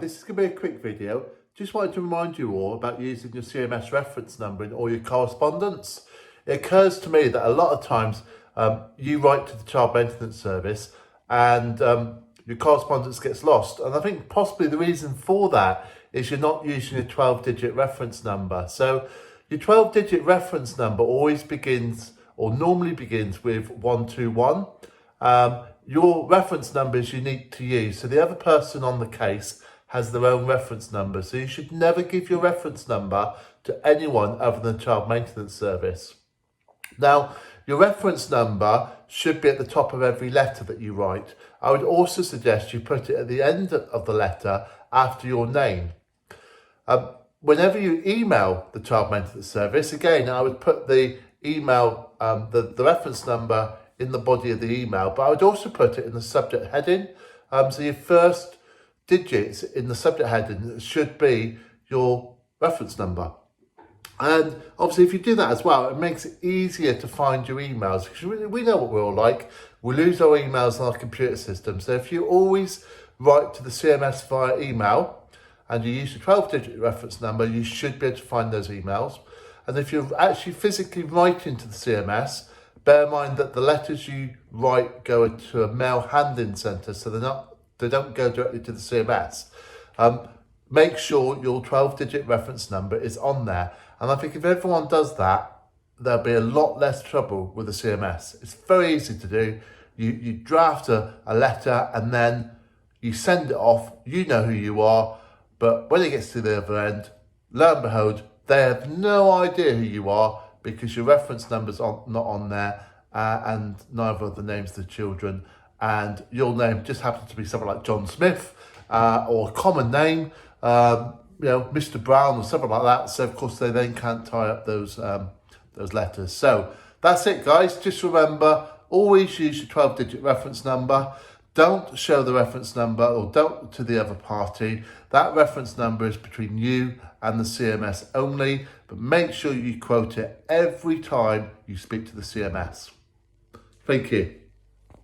This is going to be a quick video. Just wanted to remind you all about using your CMS reference number in all your correspondence. It occurs to me that a lot of times you write to the Child Maintenance Service and your correspondence gets lost. And I think possibly the reason for that is you're not using a 12-digit reference number. So your 12-digit reference number always begins or normally begins with 121. Your reference number is unique to you. So the other person on the case has their own reference number. So you should never give your reference number to anyone other than the Child Maintenance Service. Now, your reference number should be at the top of every letter that you write. I would also suggest you put it at the end of the letter after your name. Whenever you email the Child Maintenance Service, again, I would put the email, the reference number in the body of the email, but I would also put it in the subject heading. So your first digits in the subject heading should be your reference number. And obviously if you do that as well, it makes it easier to find your emails, because we know what we're all like. We lose our emails on our computer system. So if you always write to the CMS via email and you use your 12-digit reference number, you should be able to find those emails. And if you're actually physically writing to the CMS, bear in mind that the letters you write go to a mail handling centre, so they don't go directly to the CMS. Make sure your 12-digit reference number is on there. And I think if everyone does that, there'll be a lot less trouble with the CMS. It's very easy to do. You draft a letter and then you send it off. You know who you are. But when it gets to the other end, lo and behold, they have no idea who you are because your reference number's not on there and neither are the names of the children. And your name just happens to be something like John Smith or a common name, Mr. Brown or something like that. So of course they then can't tie up those letters. So that's it, guys. Just remember, always use your 12-digit reference number. Don't show the reference number or don't to the other party. That reference number is between you and the CMS only, but make sure you quote it every time you speak to the CMS. Thank you.